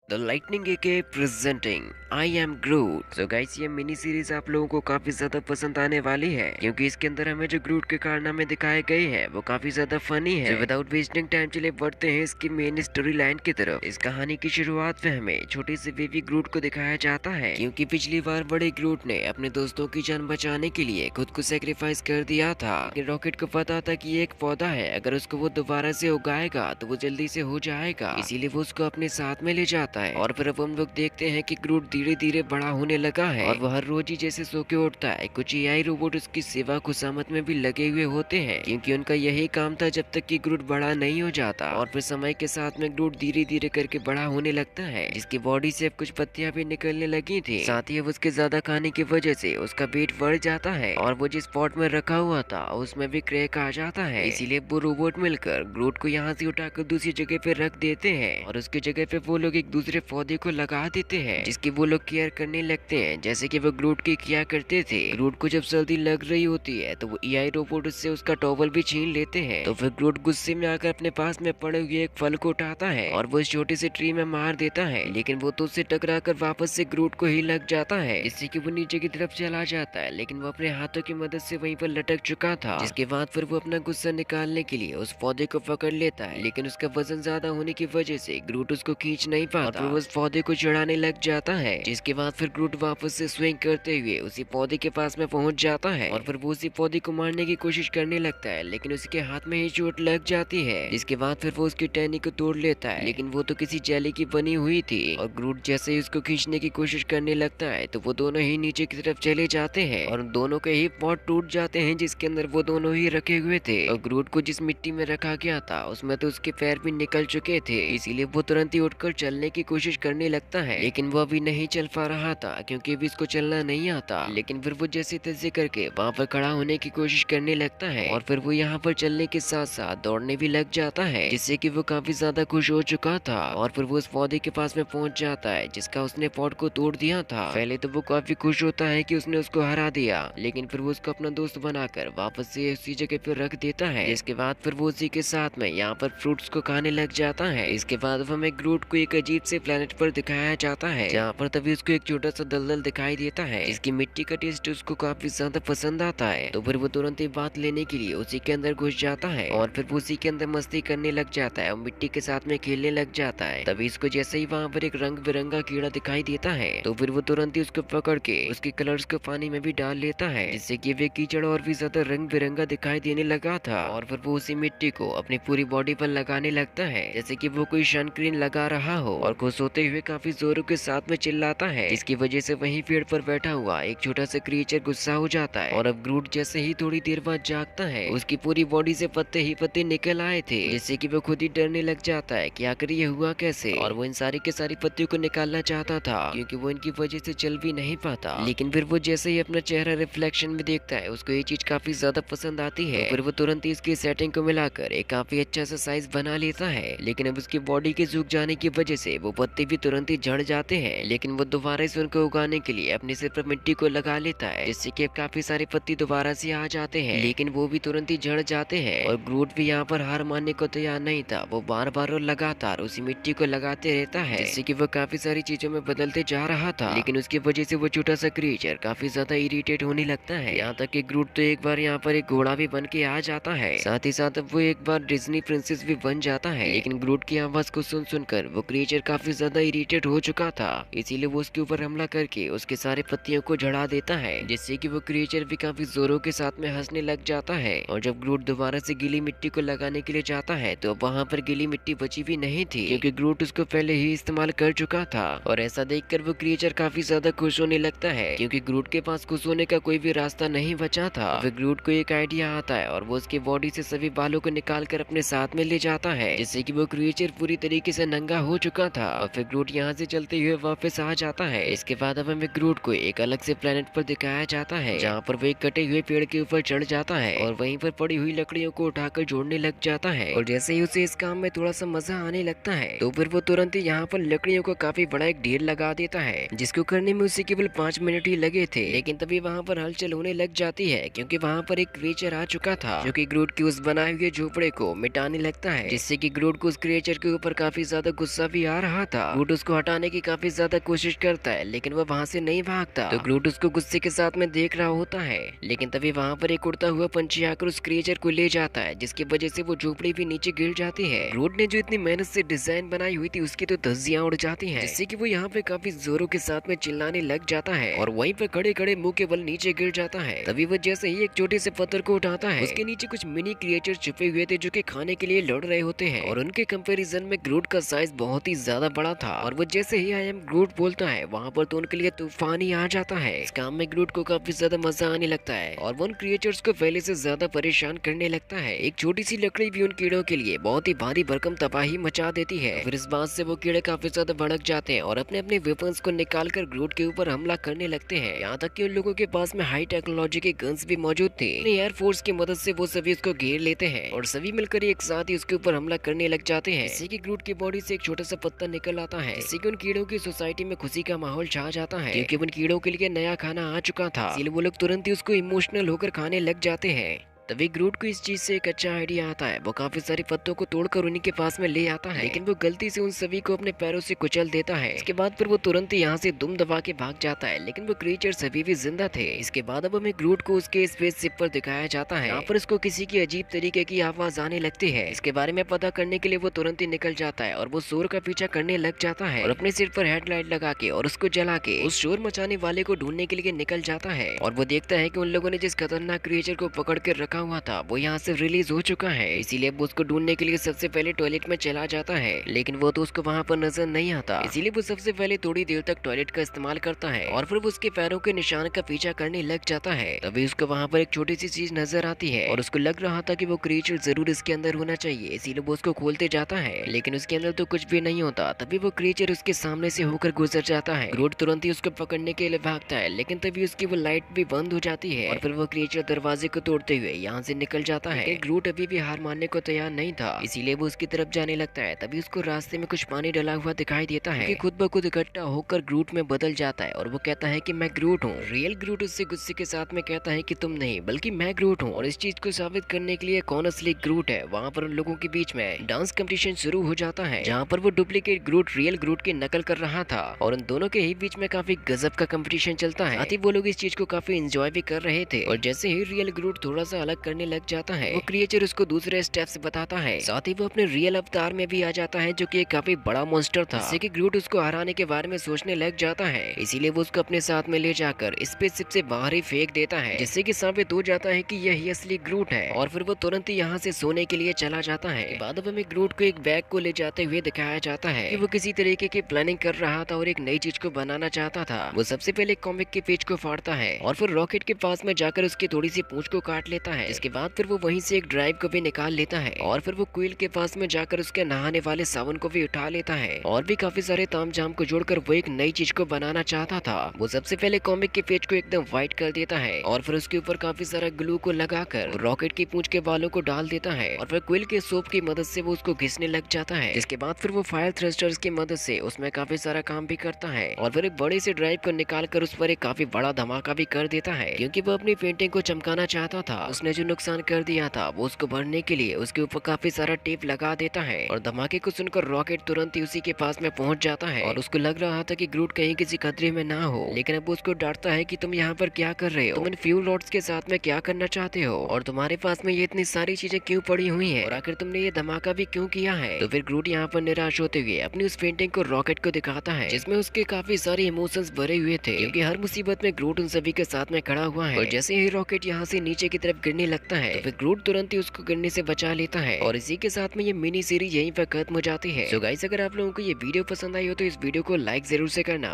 The lightning AK presenting I am Groot. So guys, ये mini series आप लोगों को काफी ज्यादा पसंद आने वाली है क्योंकि इसके अंदर हमें जो ग्रूट के कारनामे दिखाए गए हैं वो काफी ज्यादा फनी है। विदाउट वेस्टिंग टाइम चलिए बढ़ते हैं इसकी मेन स्टोरी लाइन की तरफ। इस कहानी की शुरुआत में हमें छोटे से बेबी ग्रूट को दिखाया जाता है क्योंकि पिछली बार बड़े ग्रूट ने अपने दोस्तों की जान बचाने के लिए खुद को सेक्रीफाइस कर दिया था। लेकिन रॉकेट को पता था कि ये एक पौधा है, अगर उसको वो दोबारा से उगाएगा तो वो जल्दी से हो जाएगा, इसीलिए वो उसको अपने साथ में ले जाता है। और फिर अब हम लोग देखते हैं कि ग्रूट धीरे धीरे बड़ा होने लगा है और वह हर रोज ही जैसे सो के उठता है। कुछ एआई रोबोट उसकी सेवा खुशामद में भी लगे हुए होते हैं क्योंकि उनका यही काम था जब तक कि ग्रूट बड़ा नहीं हो जाता। और फिर समय के साथ में ग्रूट धीरे धीरे करके बड़ा होने लगता है, जिसकी बॉडी से अब कुछ पत्तियां भी निकलने लगी थी। साथ ही अब उसके ज्यादा खाने की वजह से उसका पेट बढ़ जाता है और वो जिस पॉट में रखा हुआ था उसमें भी क्रैक आ जाता है। इसीलिए वो रोबोट मिलकर ग्रूट को यहाँ से उठाकर दूसरी जगह पे रख देते हैं और उसकी जगह पे वो लोग एक दूसरे पौधे को लगा देते हैं जिसकी वो लोग केयर करने लगते हैं जैसे कि वो ग्रूट की किया करते थे। ग्रूट को जब सर्दी लग रही होती है तो वो एआई रोबोट उससे उसका टॉवल भी छीन लेते हैं। तो फिर ग्रूट गुस्से में आकर अपने पास में पड़े हुए एक फल को उठाता है और वो इस छोटे से ट्री में मार देता है, लेकिन वो तो उससे टकरा कर वापस से ग्रूट को ही लग जाता है जिससे कि वो नीचे की तरफ चला जाता है। लेकिन वो अपने हाथों की मदद से वहीं पर लटक चुका था, जिसके बाद फिर वो अपना गुस्सा निकालने के लिए उस पौधे को पकड़ लेता है, लेकिन उसका वजन ज्यादा होने की वजह से ग्रूट उसको खींच नहीं पाता और उस पौधे को चढ़ाने लग जाता है। जिसके बाद फिर ग्रूट वापस से स्विंग करते हुए उसी पौधे के पास में पहुंच जाता है और फिर वो उसी पौधे को मारने की कोशिश करने लगता है, लेकिन उसके हाथ में ही चोट लग जाती है। जिसके बाद फिर वो उसकी टहनी को तोड़ लेता है, लेकिन वो तो किसी जेली की बनी हुई थी और ग्रूट जैसे ही उसको खींचने की कोशिश करने लगता है तो वो दोनों ही नीचे की तरफ चले जाते हैं और दोनों के ही पॉट टूट जाते हैं जिसके अंदर वो दोनों ही रखे हुए थे। और ग्रूट को जिस मिट्टी में रखा गया था उसमें तो उसके पैर भी निकल चुके थे, इसीलिए वो तुरंत ही उठकर चलने की कोशिश करने लगता है, लेकिन वो अभी नहीं चल पा रहा था क्योंकि अभी इसको चलना नहीं आता। लेकिन फिर वो जैसे तैसे करके वहाँ पर खड़ा होने की कोशिश करने लगता है और फिर वो यहाँ पर चलने के साथ साथ दौड़ने भी लग जाता है, जिससे कि वो काफी ज्यादा खुश हो चुका था। और फिर वो उस पौधे के पास में पहुंच जाता है जिसका उसने पॉट को तोड़ दिया था। पहले तो वो काफी खुश होता है कि उसने उसको हरा दिया, लेकिन फिर वो उसको अपना दोस्त बनाकर वापस से उसी जगह पर रख देता है। इसके बाद फिर वो उसी के साथ में यहाँ पर फ्रूट्स को खाने लग जाता है। इसके बाद हमें ग्रूट को एक अजीब से प्लेनेट पर दिखाया जाता है जहाँ पर तभी उसको एक छोटा सा दलदल दिखाई देता है, इसकी मिट्टी का टेस्ट उसको काफी ज्यादा पसंद आता है। तो फिर वो तुरंत ही बात लेने के लिए उसी के अंदर घुस जाता है और फिर वो उसी के अंदर मस्ती करने लग जाता है और मिट्टी के साथ में खेलने लग जाता है। तभी इसको जैसे ही वहाँ पर एक रंग बिरंगा कीड़ा दिखाई देता है तो फिर वो तुरंत ही उसको पकड़ के उसके कलर्स को पानी में भी डाल लेता है, जिससे कि वे कीचड़ और भी ज्यादा रंग बिरंगा दिखाई देने लगा था। और फिर वो उसी मिट्टी को अपनी पूरी बॉडी पर लगाने लगता है जैसे कि वो कोई सनस्क्रीन लगा रहा हो और खुश होते हुए काफी जोरों के साथ में चिल्लाता है, जिसकी वजह से वहीं पेड़ पर बैठा हुआ एक छोटा सा क्रिएचर गुस्सा हो जाता है। और अब ग्रूट जैसे ही थोड़ी देर बाद जागता है उसकी पूरी बॉडी से पत्ते ही पत्ते निकल आए थे, जिससे कि वो खुद ही डरने लग जाता है कि आखिर ये हुआ कैसे। और वो इन सारी के सारी पत्तियों को निकालना चाहता था क्योंकि वो इनकी वजह से चल भी नहीं पाता, लेकिन फिर वो जैसे ही अपना चेहरा रिफ्लेक्शन में देखता है उसको ये चीज काफी ज्यादा पसंद आती है। तो फिर वो तुरंत ही इसकी सेटिंग को मिलाकर एक काफी अच्छा सा साइज बना लेता है, लेकिन अब उसकी बॉडी के सूख जाने की वजह से वो पत्ते भी तुरंत ही झड़ जाते हैं। लेकिन वो दोबारा से उनको उगाने के लिए अपने सिर पर मिट्टी को लगा लेता है, जिससे कि अब काफी सारे पत्ते दोबारा से आ जाते हैं, लेकिन वो भी तुरंत ही झड़ जाते हैं। और ग्रूट भी यहाँ पर हार मानने को तैयार नहीं था, वो बार बार और लगातार उसी मिट्टी को लगाते रहता है, जिससे कि वो काफी सारी चीजों में बदलते जा रहा था। लेकिन उसकी वजह से वो छोटा सा क्रिएचर काफी ज्यादा इरिटेट होने लगता है, यहाँ तक कि ग्रूट तो एक बार यहाँ पर एक घोड़ा भी बन के आ जाता है। साथ ही साथ अब वो एक बार डिज्नी प्रिंसेस भी बन जाता है, लेकिन ग्रूट की आवाज को सुन सुनकर वो क्रिएचर काफी ज्यादा इरिटेट हो चुका था, इसीलिए वो उसके ऊपर हमला करके उसके सारे पत्तियों को झड़ा देता है, जिससे कि वो क्रिएचर भी काफी जोरों के साथ में हंसने लग जाता है। और जब ग्रूट दोबारा से गीली मिट्टी को लगाने के लिए जाता है तो वहाँ पर गीली मिट्टी बची भी नहीं थी क्योंकि ग्रूट उसको पहले ही इस्तेमाल कर चुका था। और ऐसा देखकर वो क्रिएचर काफी ज्यादा खुश होने लगता है क्योंकि ग्रूट के पास खुश होने का कोई भी रास्ता नहीं बचा था। फिर ग्रूट को एक आइडिया आता है और वो उसकी बॉडी से सभी बालों को निकाल कर अपने साथ में ले जाता है, जिससे कि वो क्रिएचर पूरी तरीके से नंगा हो चुका था। और फिर ग्रूट यहाँ से चलते हुए वापस आ जाता है। इसके बाद अब हमें ग्रूट को एक अलग से प्लेनेट पर दिखाया जाता है जहाँ पर वो एक कटे हुए पेड़ के ऊपर चढ़ जाता है और वहीं पर पड़ी हुई लकड़ियों को उठाकर जोड़ने लग जाता है। और जैसे ही उसे इस काम में थोड़ा सा मजा आने लगता है तो फिर वो तुरंत ही यहाँ पर लकड़ियों का काफी बड़ा एक ढेर लगा देता है, जिसको करने में उसे केवल 5 मिनट ही लगे थे। लेकिन तभी वहाँ पर हलचल होने लग जाती है क्योंकि वहाँ पर एक क्रिएचर आ चुका था जो कि ग्रूट की बनाए हुए झोपड़े को मिटाने लगता है, जिससे कि ग्रूट को उस क्रिएचर के ऊपर काफी ज्यादा गुस्सा भी आ रहा रहा था। ग्रूट उसको हटाने की काफी ज्यादा कोशिश करता है लेकिन वह वहाँ से नहीं भागता। तो ग्रूट उसको गुस्से के साथ में देख रहा होता है, लेकिन तभी वहाँ पर एक उड़ता हुआ पंछी आकर उस क्रिएचर को ले जाता है, जिसकी वजह से वो झोपड़ी भी नीचे गिर जाती है। ग्रूट ने जो इतनी मेहनत से डिजाइन बनाई हुई थी उसकी तो धज्जियां उड़ जाती हैं, जिससे कि वो यहाँ पे काफी जोरों के साथ में चिल्लाने लग जाता है और वहीं पर खड़े खड़े मुंह के बल नीचे गिर जाता है। तभी वो जैसे ही एक छोटे से पत्थर को उठाता है, उसके नीचे कुछ मिनी क्रिएचर छुपे हुए थे जो कि खाने के लिए लड़ रहे होते हैं और उनके कंपैरिजन में ग्रूट का साइज बहुत ही ज्यादा बड़ा था। और वो जैसे ही आई एम ग्रूट बोलता है वहाँ पर तो उनके लिए तूफान ही आ जाता है। इस काम में ग्रूट को काफी ज्यादा मजा आने लगता है और वो उन क्रिएचर्स को पहले से ज्यादा परेशान करने लगता है। एक छोटी सी लकड़ी भी उन कीड़ों के लिए बहुत ही भारी भरकम तबाही मचा देती है। फिर इस बात से वो कीड़े काफी ज्यादा भड़क जाते हैं और अपने अपने वेपन्स को निकाल कर ग्रूट के ऊपर हमला करने लगते हैं। यहाँ तक कि उन लोगों के पास में हाई टेक्नोलॉजी के गन्स भी मौजूद थे। एयरफोर्स की मदद से वो सभी उसको घेर लेते हैं और सभी मिलकर एक साथ ही उसके ऊपर हमला करने लग जाते हैं। जिससे कि ग्रूट की बॉडी से एक छोटा सा पत्ता निकल आता है, जिससे कि उन कीड़ों की सोसाइटी में खुशी का माहौल छा जाता है, क्योंकि उन कीड़ों के लिए नया खाना आ चुका था। इसलिए वो लोग तुरंत ही उसको इमोशनल होकर खाने लग जाते हैं। तभी ग्रूट को इस चीज से एक अच्छा आइडिया आता है। वो काफी सारे पत्तों को तोड़कर उन्हीं के पास में ले आता है, लेकिन वो गलती से उन सभी को अपने पैरों से कुचल देता है। इसके बाद फिर वो तुरंत ही यहाँ से दुम दबा के भाग जाता है, लेकिन वो क्रिएचर सभी भी जिंदा थे। इसके बाद अब हमें ग्रूट को उसके स्पेसशिप पर दिखाया जाता है। यहाँ पर उसको किसी की अजीब तरीके की आवाज आने लगती है। इसके बारे में पता करने के लिए वो तुरंत ही निकल जाता है और वो शोर का पीछा करने लग जाता है और अपने सिर पर हेडलाइट लगा के और उसको जला के उस शोर मचाने वाले को ढूंढने के लिए निकल जाता है। और वो देखता है कि उन लोगों ने जिस खतरनाक क्रिएचर को पकड़ कर रखा हुआ था वो यहाँ से रिलीज हो चुका है। इसीलिए वो उसको ढूंढने के लिए सबसे पहले टॉयलेट में चला जाता है, लेकिन वो तो उसको वहाँ पर नजर नहीं आता। इसीलिए वो सबसे पहले थोड़ी देर तक टॉयलेट का इस्तेमाल करता है और फिर वो उसके पैरों के निशान का पीछा करने लग जाता है। तभी उसको वहाँ पर एक छोटी सी चीज नजर आती है और उसको लग रहा था कि वो क्रिएचर जरूर इसके अंदर होना चाहिए, इसीलिए वो उसको खोलते जाता है, लेकिन उसके अंदर तो कुछ भी नहीं होता। तभी वो क्रिएचर उसके सामने से होकर गुजर जाता है। ग्रूट तुरंत ही उसको पकड़ने के लिए भागता है, लेकिन तभी उसकी वो लाइट भी बंद हो जाती है और फिर वो क्रिएचर दरवाजे को तोड़ते हुए यहाँ से निकल जाता है। ग्रूट अभी भी हार मानने को तैयार नहीं था, इसीलिए वो उसकी तरफ जाने लगता है। तभी उसको रास्ते में कुछ पानी डला हुआ दिखाई देता है कि खुद ब खुद इकट्ठा होकर ग्रूट में बदल जाता है और वो कहता है कि मैं ग्रूट हूँ। रियल ग्रूट उससे गुस्से के साथ में कहता है कि तुम नहीं बल्कि मैं ग्रूट हूँ। और इस चीज को साबित करने के लिए कौन असली ग्रूट है, वहाँ पर उन लोगों के बीच में डांस कंपटीशन शुरू हो जाता है, जहाँ पर वो डुप्लीकेट ग्रूट रियल ग्रूट की नकल कर रहा था और उन दोनों के ही बीच में काफी गजब का कंपटीशन चलता है। साथ ही वो लोग इस चीज को काफी एंजॉय भी कर रहे थे और जैसे ही रियल ग्रूट थोड़ा सा अलग करने लग जाता है वो क्रिएचर उसको दूसरे स्टेप्स बताता है। साथ ही वो अपने रियल अवतार में भी आ जाता है जो कि एक काफी बड़ा मॉन्स्टर था, जिससे कि ग्रूट उसको हराने के बारे में सोचने लग जाता है। इसीलिए वो उसको अपने साथ में ले जाकर स्पेसशिप से बाहर ही फेंक देता है, जिससे कि साबित हो जाता है कि यही असली ग्रूट है। और फिर वो तुरंत ही यहाँ से सोने के लिए चला जाता है। बाद में ग्रूट को एक बैग को ले जाते हुए दिखाया जाता है कि वो किसी तरीके की प्लानिंग कर रहा था और एक नई चीज को बनाना चाहता था। वो सबसे पहले कॉमिक के पेज को फाड़ता है और फिर रॉकेट के पास में जाकर उसकी थोड़ी सी पूंछ को काट लेता है। इसके बाद फिर वो वहीं से एक ड्राइव को भी निकाल लेता है और फिर वो क्विल के पास में जाकर उसके नहाने वाले साबुन को भी उठा लेता है और भी काफी सारे तामझाम को जोड़कर वो एक नई चीज को बनाना चाहता था। वो सबसे पहले कॉमिक के पेज को एकदम व्हाइट कर देता है और फिर उसके ऊपर काफी सारा ग्लू को लगाकर रॉकेट की पूंछ के बालों को डाल देता है और फिर क्विल के सोप की मदद से वो उसको घिसने लग जाता है। इसके बाद फिर वो फायर थ्रस्टर्स की मदद से उसमें काफी सारा काम भी करता है और फिर एक बड़े से ड्राइव को निकाल कर उस पर एक काफी बड़ा धमाका भी कर देता है, क्योंकि वो अपनी पेंटिंग को चमकाना चाहता था। उसने जो नुकसान कर दिया था वो उसको भरने के लिए उसके ऊपर काफी सारा टेप लगा देता है और धमाके को सुनकर रॉकेट तुरंत ही उसी के पास में पहुंच जाता है और उसको लग रहा था कि ग्रूट कहीं किसी खतरे में ना हो, लेकिन अब उसको डांटता है कि तुम यहाँ पर क्या कर रहे हो, तुम इन फ्यूल रॉड्स के साथ में क्या करना चाहते हो और तुम्हारे पास में ये इतनी सारी चीजें क्यों पड़ी हुई है और आखिर तुमने ये धमाका भी क्यों किया है। तो फिर ग्रूट यहाँ पर निराश होते हुए अपनी उस पेंटिंग को रॉकेट को दिखाता है, जिसमें उसके काफी सारे इमोशंस भरे हुए थे, क्योंकि हर मुसीबत में ग्रूट उन सभी के साथ में खड़ा हुआ है। और जैसे ही रॉकेट यहाँ से नीचे की तरफ गिरने लगता है तो फिर ग्रूट तुरंत ही उसको गिरने से बचा लेता है और इसी के साथ में ये मिनी सीरीज यहीं पर खत्म हो जाती है। सो गाइस, अगर आप लोगों को ये वीडियो पसंद आई हो तो इस वीडियो को लाइक जरूर से करना।